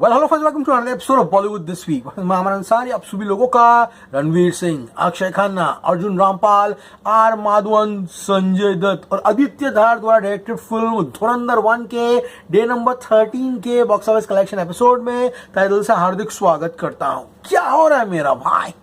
Well hello friends, welcome to another episode of Bollywood this week. मैं अमर अंसारी आप सभी लोगों का रणवीर सिंह, अक्षय खन्ना, अर्जुन रामपाल, आर माधवन, संजय दत्त और आदित्य धार द्वारा डायरेक्टेड फिल्म धुरंधर 1 के डे नंबर 13 के बॉक्स ऑफिस कलेक्शन एपिसोड में तहे दिल से हार्दिक स्वागत करता हूं। क्या हो रहा है मेरा भाई?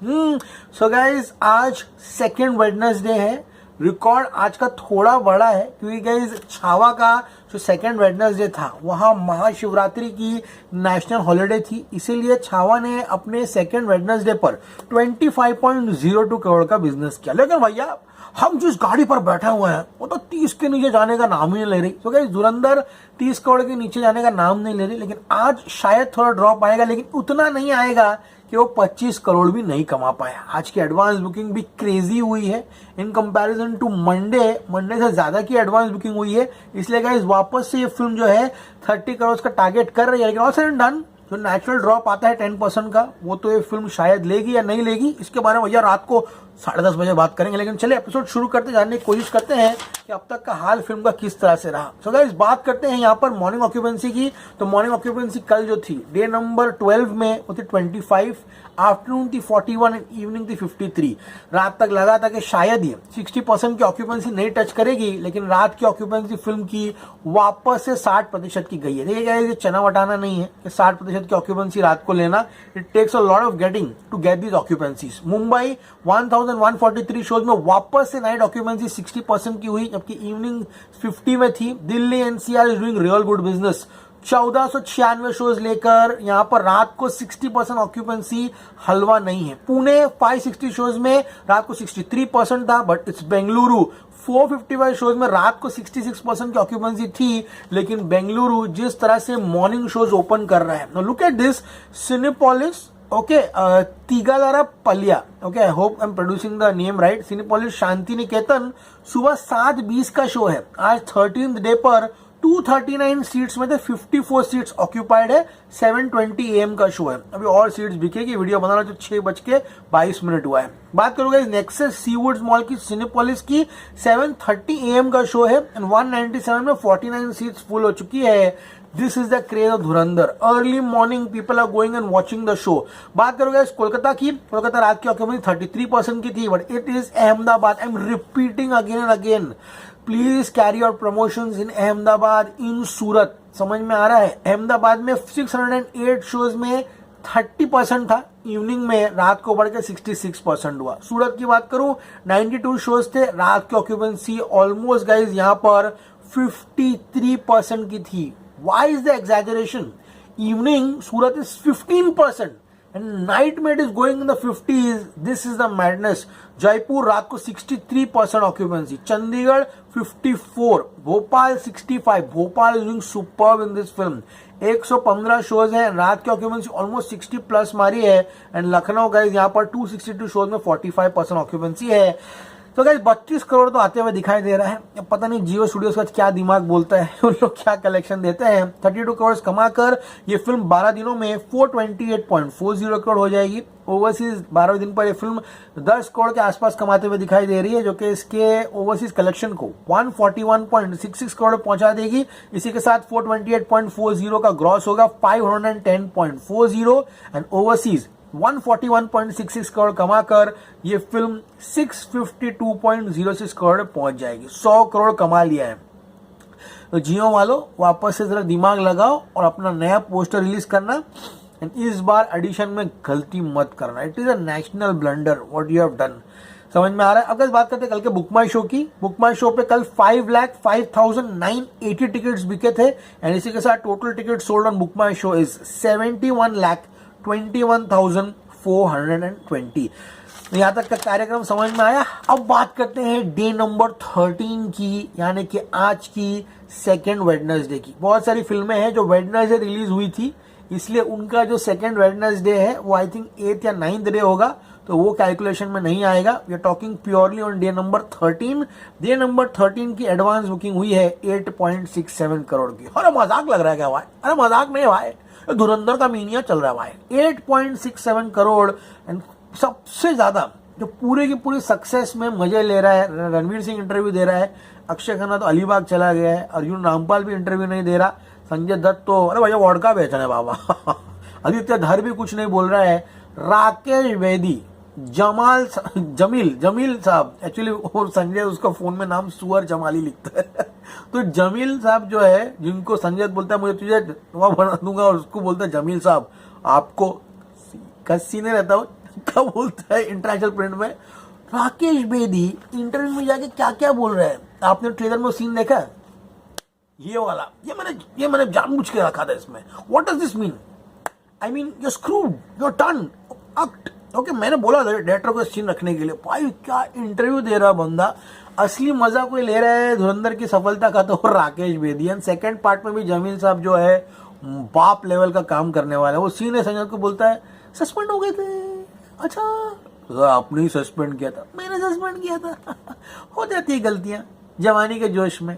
सो गाइज, आज सेकेंड वेडनेसडे है। रिकॉर्ड आज का थोड़ा बड़ा है क्योंकि गाइज छावा का जो सेकेंड वेडनेसडे था वहां महाशिवरात्रि की नेशनल हॉलिडे थी, इसीलिए छावा ने अपने सेकेंड वेडनेसडे पर 25.02 करोड़ का बिजनेस किया। लेकिन भैया, हम जिस गाड़ी पर बैठे हुए हैं वो तो 30 के नीचे जाने का नाम ही नहीं ले रही। तो गाइस, धुरंधर 30 करोड़ के नीचे जाने का नाम नहीं ले रही, लेकिन आज शायद थोड़ा ड्रॉप आएगा, लेकिन उतना नहीं आएगा कि वो 25 करोड़ भी नहीं कमा पाए। आज की एडवांस बुकिंग भी क्रेजी हुई है इन कंपैरिजन टू मंडे से ज्यादा की एडवांस बुकिंग हुई है। इसलिए गाइस, वापस से ये फिल्म जो है 30 करोड़ का टारगेट कर रही है, लेकिन ऑल सेड एंड डन जो नेचुरल ड्रॉप आता है 10% का, वो तो ये फिल्म शायद लेगी या नहीं लेगी, इसके बारे में भैया रात को 10:30 बजे बात करेंगे। लेकिन चलिए एपिसोड शुरू करते जानने की कोशिश करते हैं कि अब तक का हाल फिल्म का किस तरह से रहा। सो गाइस, बात करते हैं यहाँ पर मॉर्निंग ऑक्यूपेंसी की। तो मॉर्निंग ऑक्यूपेंसी कल जो थी डे नंबर 12 में वो थी 25, आफ्टरनून थी 41 एंड इवनिंग थी 53। रात तक लगा था कि शायद ये 60% की ऑक्यूपेंसी नहीं टच करेगी, लेकिन रात की ऑक्यूपेंसी फिल्म की वापस से 60% की गई है। देखिए गाइस, ये चना वटाना नहीं है कि 60% की ऑक्यूपेंसी रात को लेना। It takes a lot of getting to get these occupancies. Mumbai 1143 shows में वापस से नाइट ऑक्यूपेंसी 60% की हुई, जबकि इवनिंग 50 में थी। Delhi NCR is doing real good business. 1496 shows लेकर यहाँ पर रात को 60% ऑक्यूपेंसी हलवा नहीं है। पुणे 560 शोज में रात को 63% था, बट इट्स बेंगलुरु 455 शोज में रात को 66% की ऑक्यूपेंसी थी, लेकिन बेंगलुरु जिस तरह से मॉर्निंग शोज ओपन कर रहा है। Look at this, Cinepolis, okay, तिगालारा पलिया, okay, I hope I am producing the name right. Cinepolis Shanti Niketan सुबह 7:20 का शो है। आज 13th डे पर 239 सीट्स में थे, 54 सीट्स ऑक्यूपाइड है। 7:20 AM का शो है। अभी और सीट्स बिकेगी। वीडियो बनाना तो 6:22 हुआ है। बात करोगे नेक्सस सीवुड्स मॉल की सिनेपोलिस की 7:30 AM का शो है एंड 197 में 49 सीट्स फुल हो चुकी है। This is the craze of Dhurandhar. Early morning people are going and watching the show. बात करोगे कोलकाता की, कोलकाता रात की ऑक्यूपेंसी 33% की थी, but it is Ahmedabad. I am repeating again and again, please carry out promotions in Ahmedabad, in Surat. समझ में आ रहा है? अहमदाबाद में 608 शोज में 30% था, इवनिंग में रात को बढ़ के 66% हुआ। सूरत की बात करूं, 92 शोज थे, रात की ऑक्यूपेंसी ऑलमोस्ट गाइज यहाँ पर 53% की थी। Why is the exaggeration? Evening Surat is 15% and night में it is going in the 50s. This is the madness. Jaipur रात को 63% occupancy, Chandigarh 54, Bhopal 65। Bhopal is doing superb in this film. 115 shows हैं, रात की ऑक्यूपेंसी ऑलमोस्ट 60+ मारी है। एंड लखनऊ गाइज यहाँ पर 262 शोज में 45% ऑक्यूपेंसी है। तो गाइस 32 करोड़ तो आते हुए दिखाई दे रहा है। पता नहीं जियो स्टूडियोज का क्या दिमाग बोलता है, उन लोग क्या कलेक्शन देते हैं। 32 करोड़ कमाकर ये फिल्म 12 दिनों में 428.40 करोड़ हो जाएगी। ओवरसीज 12 दिन पर ये फिल्म 10 करोड़ के आसपास कमाते हुए दिखाई दे रही है, जो कि इसके ओवरसीज कलेक्शन को 141.66 करोड़ पहुंचा देगी। इसी के साथ 428.40 का ग्रॉस होगा, 510.40, एंड ओवरसीज 141.66 करोड़ कमाकर ये फिल्म 652.06 करोड़ पहुंच जाएगी। 100 करोड़ कमा लिया है। तो जियो वालों, वापस से जरा दिमाग लगाओ और अपना नया पोस्टर रिलीज करना, एंड इस बार एडिशन में गलती मत करना। It is a national blunder what you have done. समझ में आ रहा है? अब बात करते हैं कल के बुक माई शो की। बुक माई शो पे कल 5,05,980 टिकट्स बिके थे, एंड इसी के साथ total ticket sold on book my show is 71,21,420। यहाँ तक का कार्यक्रम समझ में आया। अब बात करते हैं डे नंबर 13 की, यानी कि आज की सेकेंड वेडनेसडे की। बहुत सारी फिल्में हैं जो वेडनेसडे रिलीज हुई थी, इसलिए उनका जो सेकेंड वेडनेसडे है वो आई थिंक 8th या 9th डे होगा, तो वो कैलकुलेशन में नहीं आएगा। We are talking purely on day number 13। Day number 13 की एडवांस बुकिंग हुई है 8.67 करोड़ की। अरे मजाक लग रहा है क्या भाई? अरे मजाक नहीं भाई, धुरंधर का मीनिया चल रहा है भाई। 8.67 करोड़। एंड सबसे ज्यादा जो पूरे की पूरी सक्सेस में मजे ले रहा है, रणवीर सिंह इंटरव्यू दे रहा है, अक्षय खन्ना तो अलीबाग चला गया है, अर्जुन रामपाल भी इंटरव्यू नहीं दे रहा। संजय दत्त तो अरे भैया वोडका बेचना है बाबा। आदित्य धर भी कुछ नहीं बोल रहा है। राकेश बेदी, जमील साहब, एक्चुअली और संजय उसका फोन में नाम सुअर जमाली लिखता है। तो जमील साहब जो है, जिनको संजय बोलता है मुझे तुझे बना दूंगा, और उसको बोलता है जमील साहब आपको कस्सी नहीं रहता हो, क्या बोलता है इंटरनेशनल प्रिंट में। राकेश बेदी इंटरव्यू में जाके क्या क्या बोल रहा है, आपने ट्रेलर में वो सीन देखा? ये वाला, ये मैंने जानबूझ के रखा था इसमें। What does this mean? I mean you screwed, your turn अक्ट। ओके, मैंने बोला था डायरेक्टर को सीन रखने के लिए। भाई क्या इंटरव्यू दे रहा बंदा। असली मजा कोई ले रहा है धुरंधर की सफलता का तो Rakesh Bedi. And second part में भी जमील साहब जो है बाप लेवल का काम करने वाला है। वो सीन है, संजय को बोलता है सस्पेंड हो गए थे, अच्छा तो आपने ही सस्पेंड किया था? मैंने सस्पेंड किया था। हो जाती है गलतियां जवानी के जोश में,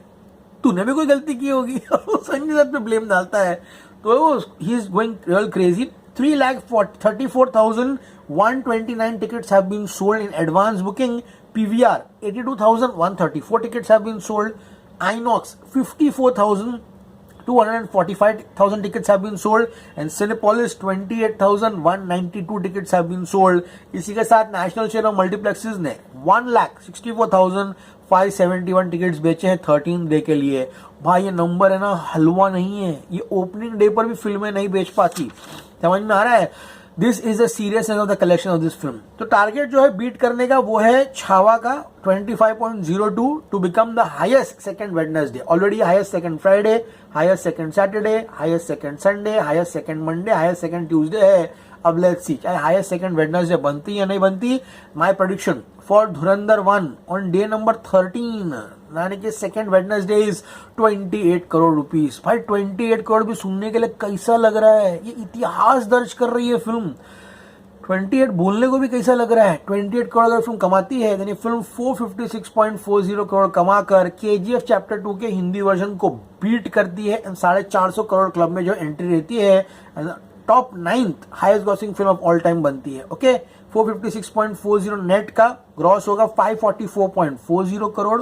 तूने भी कोई गलती की होगी। संजय दत्त पे ब्लेम डालता है। तो he is going real crazy. 3,34,129 tickets have been sold in advance booking. PVR 82,134 tickets have been sold. INOX 54,245 tickets have been sold, and Cinepolis 28,192 tickets have been sold. इसी के साथ नेशनल चेन ऑफ मल्टीप्लेक्सेस ने 1,64,571 tickets बेचे हैं 13 day के लिए। भाई ये नंबर है ना, हलवा नहीं है। ये ओपनिंग डे पर भी फिल्में नहीं बेच पाती, समझ में आ रहा है? This is the seriousness of the collection of this film. तो टारगेट जो है बीट करने का वो है छावा का 25.02 to become the highest second Wednesday. Already highest second Friday, highest second Saturday, highest second Sunday, highest second Monday, highest second Tuesday है। अब लेट्स सी चाहे हाईएस्ट सेकंड वेडनेसडे बनती या नहीं बनती। My prediction for Dhurandhar 1 on day number 13 यानी कि second Wednesday is 28 crore rupees. भाई 28 करोड़ भी सुनने के लिए कैसा लग रहा है? ये इतिहास दर्ज कर रही है फिल्म। 28 बोलने को भी कैसा लग रहा है? 28 करोड़ अगर फिल्म कमाती है, यानी फिल्म 456.40 करोड़ कमाकर KGF चैप्टर 2 के हिंदी वर्जन को बीट करती है। 450 करोड़ क्लब में जो एंट्री रहती है, top 9th highest grossing film of all time बनती है। ओके, 456.40 नेट का ग्रॉस होगा 544.40 करोड़।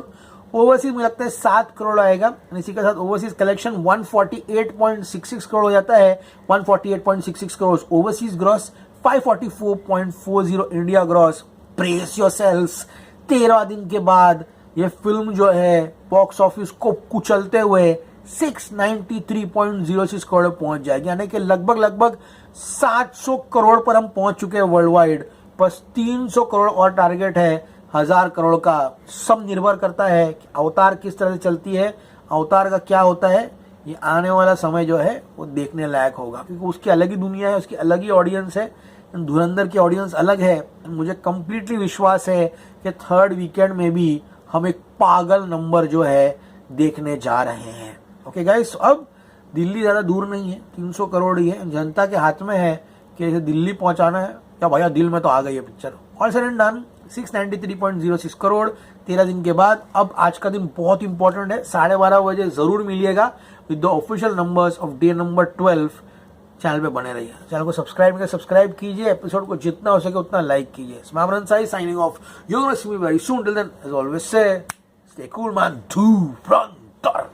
ओवरसीज मुझे लगता है 7 करोड़ आएगा। इसी के साथ ओवरसीज कलेक्शन 148.66 करोड़ हो जाता है। 148.66 crore overseas gross, 544.40 India gross. Press yourselves. 13 दिन के बाद ये फिल्म जो है बॉक्स ऑफिस को कुचलते हुए 693.06 करोड़ पहुंच जाएगी, यानी कि लगभग 700 करोड़ पर हम पहुंच चुके हैं वर्ल्ड वाइड। बस 300 करोड़ और टारगेट है 1000 करोड़ का। सब निर्भर करता है कि अवतार किस तरह से चलती है, अवतार का क्या होता है। ये आने वाला समय जो है वो देखने लायक होगा, क्योंकि उसकी अलग ही दुनिया है, उसकी अलग ही ऑडियंस है। धुरंधर की ऑडियंस अलग है। मुझे कंप्लीटली विश्वास है कि थर्ड वीकेंड में भी हम एक पागल नंबर जो है देखने जा रहे हैं। ओके गाइस, अब दिल्ली ज्यादा दूर नहीं है, 300 करोड़ ही है। जनता के हाथ में है कि इसे दिल्ली पहुंचाना है क्या भैया, दिल में तो आ गई है picture. All said and done 693.06 crore 13 दिन के बाद। अब आज का दिन बहुत इंपॉर्टेंट है, 12:30 बजे जरूर मिलिएगा with the official numbers of day number 12। Channel पे बने रहिए, चैनल को सब्सक्राइब कीजिए, एपिसोड को जितना हो सके उतना लाइक कीजिए। Smaran Sai signing off. You gonna see me very soon. Till then as always say stay cool man, Dhurandhar.